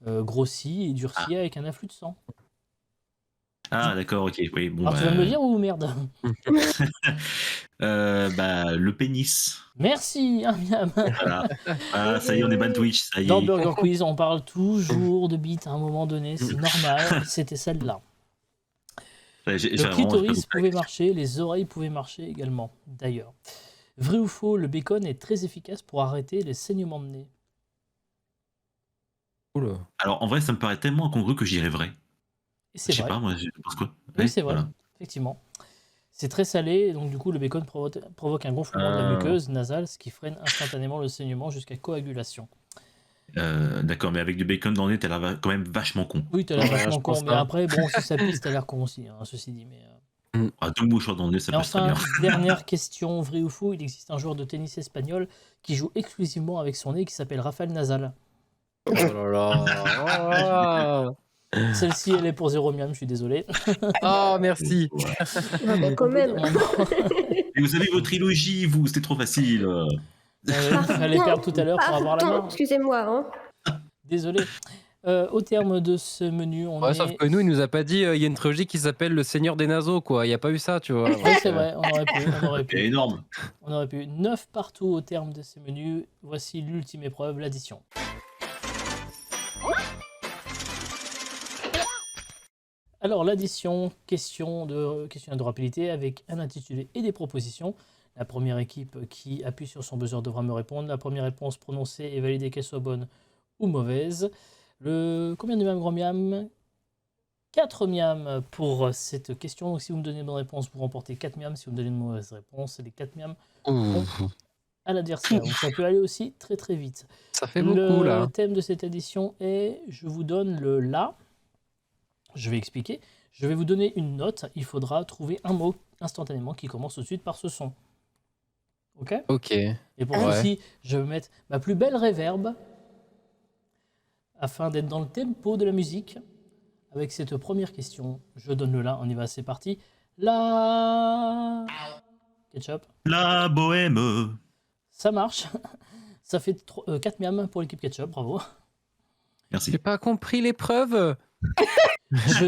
grossit et durcit avec un afflux de sang. Ah, d'accord, ok. Oui, bon. Alors, tu vas me le dire ou merde? Le pénis. Merci, Miam. Voilà. Ah, ça y est, on est ban Twitch. Ça y Dans est. Burger Quiz, on parle toujours de bite à un moment donné, c'est normal, c'était celle-là. Le clitoris pouvait marcher, les oreilles pouvaient marcher également, d'ailleurs. Vrai ou faux, le bacon est très efficace pour arrêter les saignements de nez. Oula. Alors, en vrai, ça me paraît tellement incongru que je dirais vrai. Et c'est Je sais vrai. pas, moi, je pense quoi. Oui, Ouais, c'est vrai, voilà. effectivement. C'est très salé, et donc du coup, le bacon provoque un gonflement de la muqueuse nasale, ce qui freine instantanément le saignement jusqu'à coagulation. D'accord, mais avec du bacon dans le nez, t'as l'air quand même vachement con. Oui, t'as l'air Ouais, vachement je pense con, mais pas. après, bon, si ça pisse, t'as l'air con aussi, hein, ceci dit. Mais, Ah, 2 mouchoirs dans le nez, ça Et passe enfin, très bien. dernière question, vrai ou faux, il existe un joueur de tennis espagnol qui joue exclusivement avec son nez qui s'appelle Rafael Nadal. Oh là là. Celle-ci, elle est pour 0 miam, je suis désolé. Oh, merci. Ouais. Ah bah, quand même. Et vous avez vos trilogies, vous, c'était trop facile. Il fallait perdre tout à l'heure pour avoir la Pardon, main. excusez-moi. Désolé. Au terme de ce menu, on Ouais, est... sauf que nous, il nous a pas dit il y a une trilogie qui s'appelle Le Seigneur des Naseaux, quoi. Il n'y a pas eu ça, tu vois. Oui, c'est vrai, on aurait pu. C'est énorme. On aurait pu. 9 partout au terme de ces menus. Voici l'ultime épreuve, l'addition. Alors, l'addition, questionnaire de rapidité avec un intitulé et des propositions. La première équipe qui appuie sur son buzzer devra me répondre. La première réponse prononcée est validée qu'elle soit bonne ou mauvaise. Combien de miam, grand miam? 4 miams pour cette question. Donc, si vous me donnez une bonne réponse, vous remportez 4 miams. Si vous me donnez une mauvaise réponse, les 4 miams Ouh, à l'adversaire. Donc, ça peut aller aussi très très vite. ça fait beaucoup, là. Le thème de cette édition est, je vous donne le la. Je vais expliquer. Je vais vous donner une note. Il faudra trouver un mot instantanément qui commence tout de suite par ce son. Ok? Ok. Et pour Ouais. ceci, je vais mettre ma plus belle réverb afin d'être dans le tempo de la musique. Avec cette première question, je donne le la. On y va, c'est parti. La. Ketchup. La bohème. Ça marche. Ça fait 4 miams pour l'équipe Ketchup. Bravo. Merci. J'ai pas compris l'épreuve. Je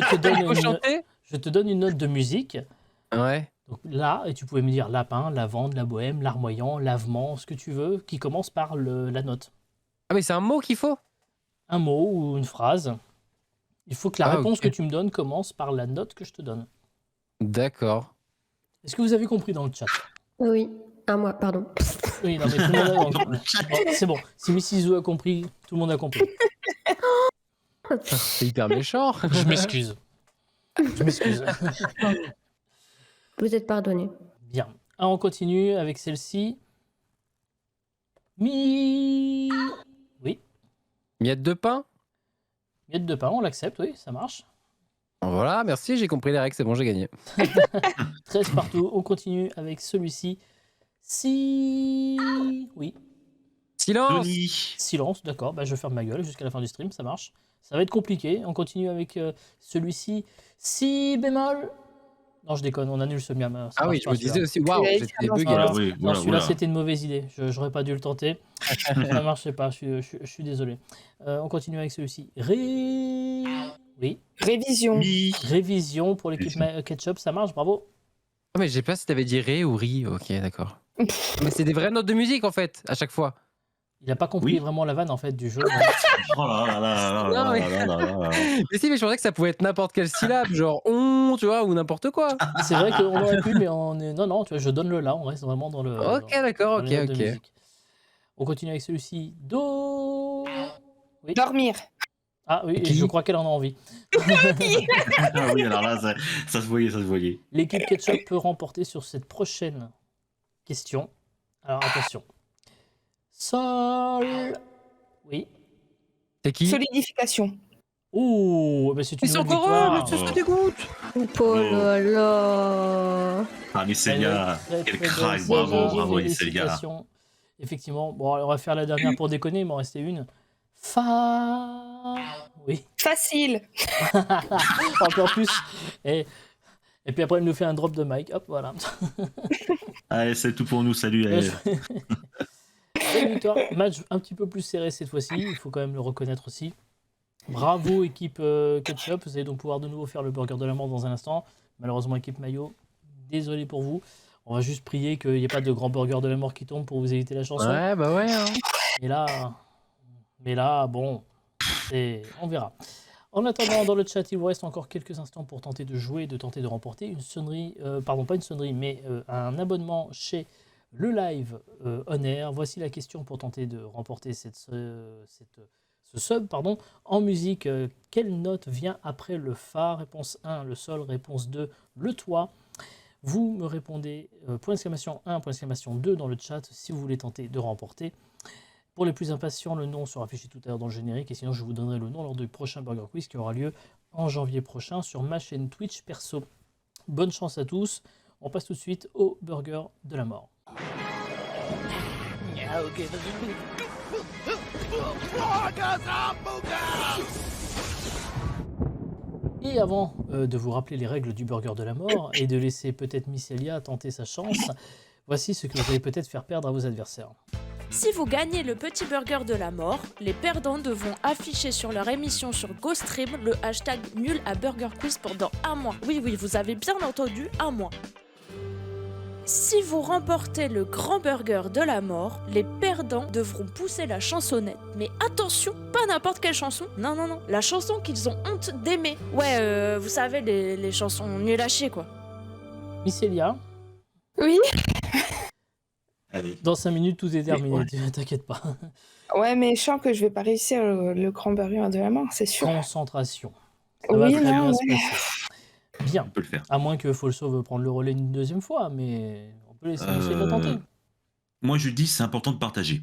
te donne une note de musique. Ouais. Donc là, et tu pouvais me dire lapin, lavande, la bohème, larmoyant, lavement, ce que tu veux, qui commence par la note. Ah, mais c'est un mot qu'il faut? Un mot ou une phrase. Il faut que la réponse ok. que tu me donnes commence par la note que je te donne. D'accord. Est-ce que vous avez compris dans le chat? Oui, à moi, pardon. Oui, non, mais tout le monde a compris. Bon, c'est bon. Si Miss Izu a compris, tout le monde a compris. C'est hyper méchant. Je m'excuse. Je m'excuse. Vous êtes pardonné. Bien. On continue avec celle-ci. Oui. Miette de pain? Miette de pain, on l'accepte, oui, ça marche. Voilà, merci, j'ai compris les règles, c'est bon, j'ai gagné. 13 partout. On continue avec celui-ci. Oui. Silence. Tony. Silence, d'accord. Bah, je ferme ma gueule jusqu'à la fin du stream, ça marche. Ça va être compliqué. On continue avec celui-ci. Si bémol. Non, je déconne, on annule ce miam. Ça Ah marche oui, je pas, me celui-là. disais aussi, waouh, Ouais, j'étais ça bugué Voilà. là. Oui, Non, voilà, celui-là, voilà. c'était une mauvaise idée. J'aurais pas dû le tenter. Ça marchait pas, je suis désolé. On continue avec celui-ci. Oui. Révision. Mi. Révision pour l'équipe Ketchup, ça marche, bravo. Ah, mais j'ai pas si t'avais dit ré ou ri, ok, d'accord. Mais c'est des vraies notes de musique en fait, à chaque fois. Il a pas compris Oui. vraiment la vanne en fait du jeu. Oh là là là là Non, mais- là là là là là. Mais si, mais je pensais que ça pouvait être n'importe quelle syllabe, genre on, tu vois, ou n'importe quoi. C'est vrai qu'on aurait pu, mais on est. Non, tu vois, je donne le là, on reste vraiment dans le. Ok, d'accord, dans ok, les notes de ok. musique. On continue avec celui-ci. Do. Oui. Dormir. Ah oui, Qui je crois qu'elle en a envie. Ah oui, alors là, ça se voyait, ça se voyait. L'équipe Ketchup peut remporter sur cette prochaine question. Alors attention. Sol. Oui. C'est qui? Solidification. Ouh, mais c'est Mais une c'est nouvelle encore eux, mais victoire. ça dégoûte. Oh là là. Ah, mais Célia, Elle est quel très crack, belle, bravo, Célia. bravo, Célia. Félicitations. Effectivement. Bon, alors, on va faire la dernière pour déconner, il m'en restait une. Fa. Oui. Facile. Encore plus. Et puis après, elle nous fait un drop de mic. Hop, voilà. Allez, c'est tout pour nous, salut. Allez. Belle victoire. Match un petit peu plus serré cette fois-ci, il faut quand même le reconnaître aussi. Bravo équipe Ketchup, vous allez donc pouvoir de nouveau faire le burger de la mort dans un instant. Malheureusement équipe Mayo, désolé pour vous. On va juste prier qu'il n'y ait pas de grand burger de la mort qui tombe pour vous éviter la chanson. Ouais, bah ouais. Hein. Mais là, bon, on verra. En attendant, dans le chat, il vous reste encore quelques instants pour tenter de jouer, de tenter de remporter une sonnerie, pardon, pas une sonnerie, mais un abonnement chez le live on air. Voici la question pour tenter de remporter ce sub. En musique, quelle note vient après le fa? Réponse 1, le sol. Réponse 2, le toit. Vous me répondez point d'exclamation 1, point d'exclamation 2 dans le chat si vous voulez tenter de remporter. Pour les plus impatients, le nom sera affiché tout à l'heure dans le générique et sinon je vous donnerai le nom lors du prochain Burger Quiz qui aura lieu en janvier prochain sur ma chaîne Twitch perso. Bonne chance à tous. On passe tout de suite au Burger de la mort. Et avant de vous rappeler les règles du Burger de la mort et de laisser peut-être Miss Elia tenter sa chance, voici ce que vous allez peut-être faire perdre à vos adversaires. Si vous gagnez le petit burger de la mort, les perdants devront afficher sur leur émission sur GoStream le hashtag nul à Burger Quiz pendant un mois. Oui, vous avez bien entendu, un mois. Si vous remportez le grand burger de la mort, les perdants devront pousser la chansonnette. Mais attention, pas n'importe quelle chanson. Non, la chanson qu'ils ont honte d'aimer. Ouais, vous savez, les chansons nulles à chier, quoi. Miss Elia, Oui. Allez. dans 5 minutes, tout est terminé, Ouais. t'inquiète pas. Ouais, mais je sens que je vais pas réussir le grand burger de la mort, c'est sûr. Concentration. Ça va Oui, très non, bien se ouais. passer. Bien. On peut le faire. À moins que Folso veut prendre le relais une deuxième fois, mais on peut laisser Michel la tenter. Moi, je dis, c'est important de partager.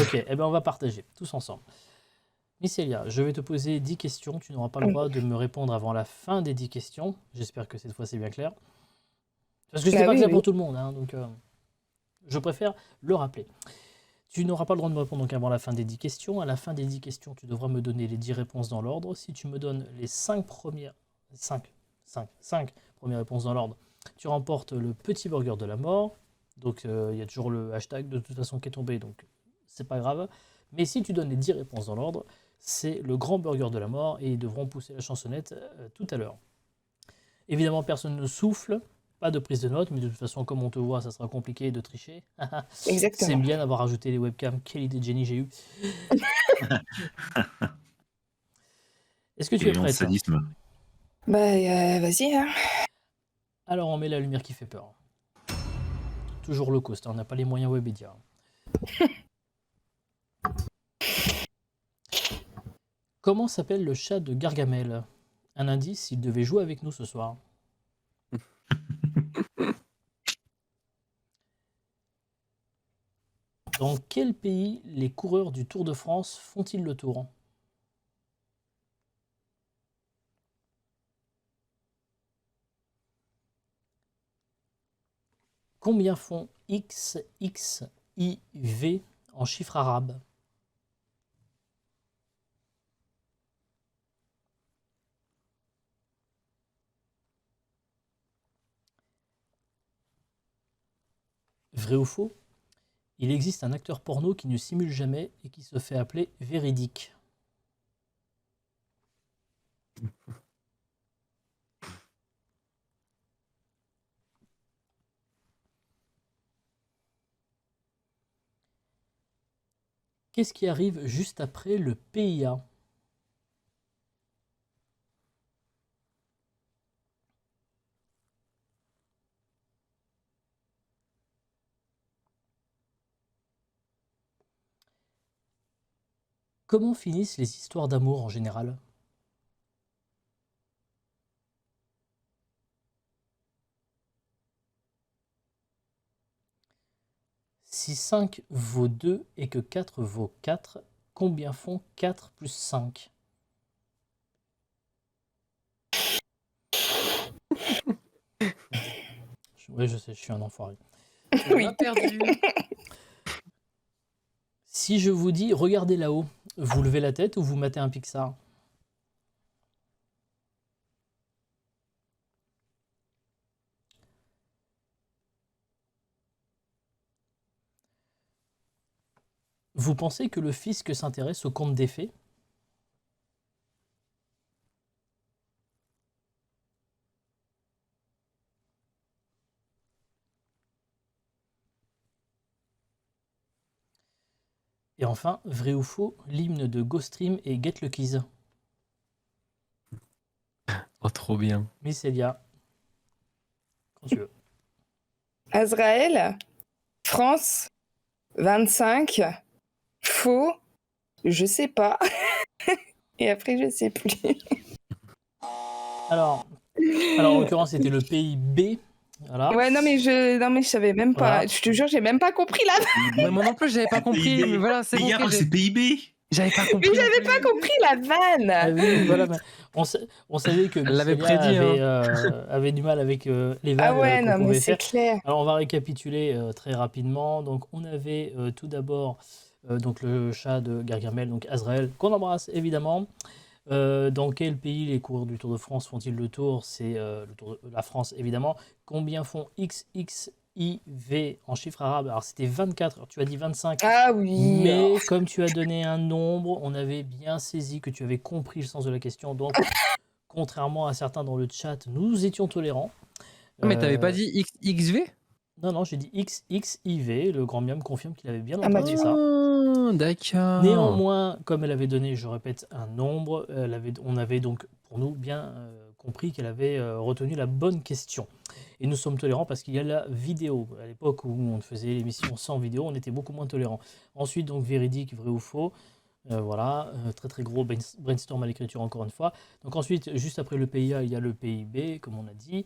Ok, eh ben on va partager, tous ensemble. Miss Elia, je vais te poser 10 questions. Tu n'auras pas le droit de me répondre avant la fin des 10 questions. J'espère que cette fois c'est bien clair. Parce que c'est pas clair pour tout le monde, hein, donc je préfère le rappeler. Tu n'auras pas le droit de me répondre donc avant la fin des 10 questions. À la fin des 10 questions, tu devras me donner les 10 réponses dans l'ordre. Si tu me donnes les 5 premières réponses dans l'ordre, tu remportes le petit burger de la mort. Donc il y a toujours le hashtag de toute façon qui est tombé, donc c'est pas grave. Mais si tu donnes les 10 réponses dans l'ordre, c'est le grand burger de la mort et ils devront pousser la chansonnette tout à l'heure. Évidemment, personne ne souffle. Pas de prise de notes, mais de toute façon, comme on te voit, ça sera compliqué de tricher. Exactement. C'est bien d'avoir ajouté les webcams. Quelle idée de génie j'ai eu. Est-ce que tu es prête? Sadisme. Bah, vas-y, hein. Alors, on met la lumière qui fait peur. Toujours low cost, on n'a pas les moyens Webedia. Comment s'appelle le chat de Gargamel? Un indice, il devait jouer avec nous ce soir. Dans quel pays les coureurs du Tour de France font-ils le tour? Combien font X, X, I, V en chiffres arabes? Vrai ou faux? Il existe un acteur porno qui ne simule jamais et qui se fait appeler Véridique. Qu'est-ce qui arrive juste après le PIA? Comment finissent les histoires d'amour en général? Si 5 vaut 2 et que 4 vaut 4, combien font 4 plus 5? Oui, je sais, je suis un enfoiré. Oui. perdu. Si je vous dis, regardez là-haut, vous levez la tête ou vous matez un Pixar? Vous pensez que le fisc s'intéresse au conte des fées? Et enfin, vrai ou faux, l'hymne de Ghost Stream est Get Lucky's. Oh, trop bien. Mycélia, quand tu veux. Azraël, France, 25, faux, je sais pas. Et après, je sais plus. Alors en l'occurrence, c'était le pays B. Voilà. Ouais, non, mais je savais même pas. Voilà. Je te jure, j'ai même pas compris là. Ouais, moi non plus, j'avais pas compris. Mais voilà, c'est bon. Les gars, c'est PIB. J'avais pas compris. Mais j'avais pas compris la vanne. Ah oui, voilà, mais on savait que Elle l'avait Mycélia prédit, avait du mal avec les vannes Ah ouais, qu'on non, mais pouvait c'est faire. clair. Alors on va récapituler très rapidement. Donc on avait tout d'abord donc le chat de Gargamel, donc Azraël, qu'on embrasse évidemment. Dans quel pays les coureurs du Tour de France font-ils le tour? C'est le Tour de la France évidemment. Combien font XXIV en chiffre arabe? Alors c'était 24, alors tu as dit 25. Ah oui. Mais comme tu as donné un nombre, on avait bien saisi que tu avais compris le sens de la question. Donc, contrairement à certains dans le chat, nous étions tolérants. Mais t'avais pas dit XV? Non, j'ai dit XXIV. Le grand miam confirme qu'il avait bien Ah bah, entendu tu ça. D'accord. Néanmoins, comme elle avait donné, je répète, un nombre, on avait donc pour nous bien compris qu'elle avait retenu la bonne question. Et nous sommes tolérants parce qu'il y a la vidéo. À l'époque où on faisait l'émission sans vidéo, on était beaucoup moins tolérants. Ensuite, donc véridique, vrai ou faux. Voilà, très très gros brainstorm à l'écriture encore une fois. Donc ensuite, juste après le PIA, il y a le PIB, comme on a dit.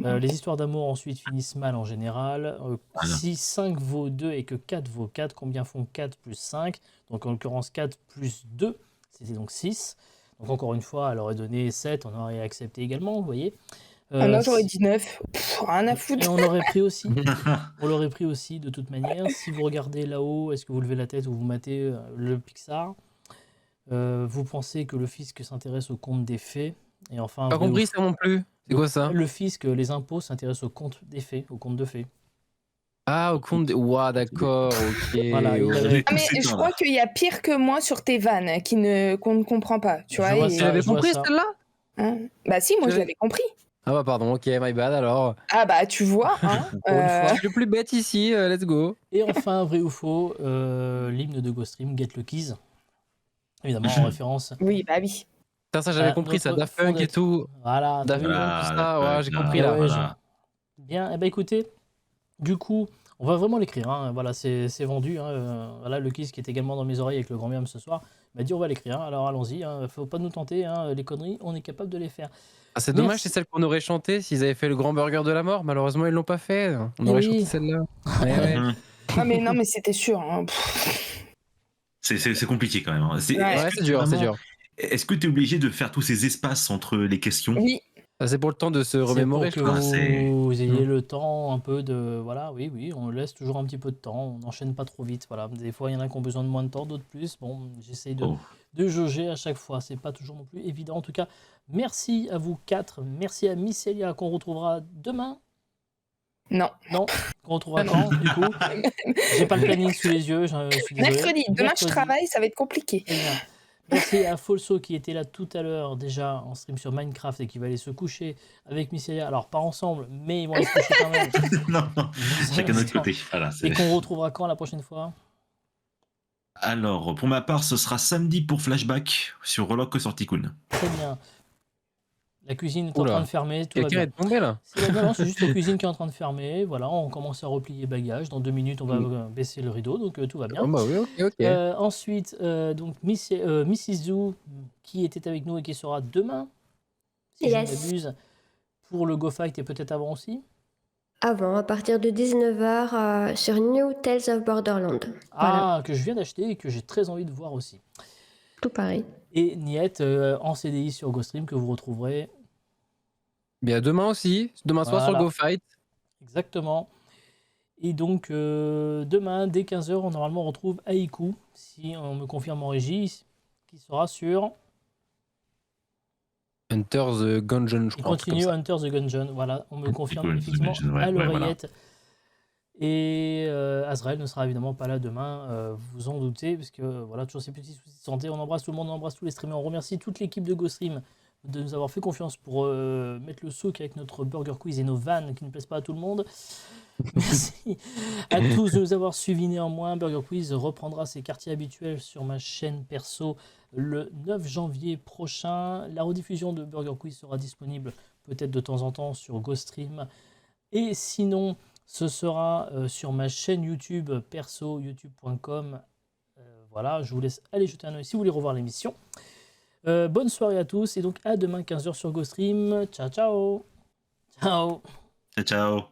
Les histoires d'amour ensuite finissent mal en général. Si 5 vaut 2 et que 4 vaut 4, combien font 4 plus 5? Donc en l'occurrence 4 plus 2, c'était donc 6. Donc encore une fois, elle aurait donné 7, on aurait accepté également, vous voyez. Ah non, j'aurais dit 9. Rien à Et foutre. on l'aurait pris aussi. On l'aurait pris aussi de toute manière. Si vous regardez là-haut, est-ce que vous levez la tête ou vous matez le Pixar? Vous pensez que le fisc s'intéresse au conte des fées? Et enfin, Pas compris ça non plus. C'est quoi ça? Le fisc, les impôts s'intéressent au conte des fées, au conte de fées. Ah, au compte des... Ouah, d'accord, ok. Voilà, il avait- Ah, mais je crois qu'il y a pire que moi sur tes vannes qu'on ne comprend pas. Tu Je vois, vois et- ça. Tu l'avais je vois compris ça. celle-là? Hein bah si, moi je l'avais compris. Ah bah pardon, ok, my bad alors. Ah bah tu vois, hein. Pour une fois. Je suis le plus bête ici, let's go. Et enfin, vrai ou faux, l'hymne de Ghost Stream, Get Lucky's. Évidemment, en référence Oui, bah oui. Putain, ça j'avais compris, ça, notre Daft Punk et fondateur. tout. Voilà, Daft Punk, Voilà, tout Daft ça, Punk, ouais, j'ai là, compris Et là. ouais, voilà. Bien, et ben écoutez, du coup, on va vraiment l'écrire. Hein. Voilà, c'est vendu. Hein. Voilà, le kiss qui est également dans mes oreilles avec le grand miam ce soir m'a dit on va l'écrire. Hein. Alors allons-y. Hein. Faut pas nous tenter. Hein. Les conneries, on est capable de les faire. Ah, c'est dommage, Merci. c'est celle qu'on aurait chanté s'ils avaient fait le grand burger de la mort. Malheureusement, ils l'ont pas fait. On aurait Oui. chanté celle-là. Ouais, ouais. Ah mais non, mais c'était sûr. Hein. C'est compliqué quand même. Hein. Ouais. Ouais, c'est dur, c'est dur. Est-ce que tu es obligé de faire tous ces espaces entre les questions? Oui. Ça, c'est pour le temps de se C'est pour remémorer, que je pense. vous ayez le temps un peu de... Voilà, oui, on laisse toujours un petit peu de temps. On n'enchaîne pas trop vite. Voilà. Des fois, il y en a qui ont besoin de moins de temps, d'autres plus. Bon, j'essaye de jauger à chaque fois. C'est pas toujours non plus évident. En tout cas, merci à vous quatre. Merci à Mycélia qu'on retrouvera demain. Non. Non, qu'on retrouvera quand, du coup? J'ai pas le planning sous les yeux. Je suis désolé. Mercredi. Demain Mercredi. je travaille, ça va être compliqué. Très bien. Merci à Folso qui était là tout à l'heure déjà en stream sur Minecraft et qui va aller se coucher avec Mycélia. Alors pas ensemble, mais ils vont aller se coucher quand même. Non, chacun de notre côté. Voilà, Et qu'on retrouvera quand la prochaine fois? Alors, pour ma part, ce sera samedi pour Flashback sur Roller Coaster Tycoon. Très bien. La cuisine est en Oula. train de fermer, tout va Quelqu'un bien. est tombé là. Non, c'est juste la cuisine qui est en train de fermer. Voilà, on commence à replier bagages. Dans 2 minutes, on va baisser le rideau, donc tout va bien. Ah bah oui, ok. Ensuite, donc Mrs. Zou, qui était avec nous et qui sera demain, si je ne Yes. m'abuse, pour le Go Fight et peut-être avant aussi. Avant, à partir de 19h sur New Tales of Borderland. Voilà, Que je viens d'acheter et que j'ai très envie de voir aussi. tout pareil. Et Niet en CDI sur GoStream que vous retrouverez Bien, demain aussi. Demain soir sur Voilà. Go Fight. exactement. Et donc demain, dès 15h, normalement on retrouve Aiku, si on me confirme en régie, qui sera sur... Hunter the Gungeon, je Il crois. un truc comme continue ça. Hunter the Gungeon, voilà, on me confirme cool, effectivement The Gungeon, ouais, à ouais, voilà. l'oreillette. Et Azrael ne sera évidemment pas là demain, vous vous en doutez, parce que voilà, toujours ces petits soucis de santé. On embrasse tout le monde, on embrasse tous les streamers. On remercie toute l'équipe de GoStream de nous avoir fait confiance pour mettre le souk avec notre Burger Quiz et nos vannes qui ne plaisent pas à tout le monde. Merci à tous de nous avoir suivis néanmoins. Burger Quiz reprendra ses quartiers habituels sur ma chaîne perso le 9 janvier prochain. La rediffusion de Burger Quiz sera disponible peut-être de temps en temps sur GoStream. Et sinon, ce sera sur ma chaîne YouTube perso, youtube.com. Voilà, je vous laisse aller jeter un oeil si vous voulez revoir l'émission. Bonne soirée à tous et donc à demain 15h sur GoStream. Ciao, ciao. Ciao. Ciao.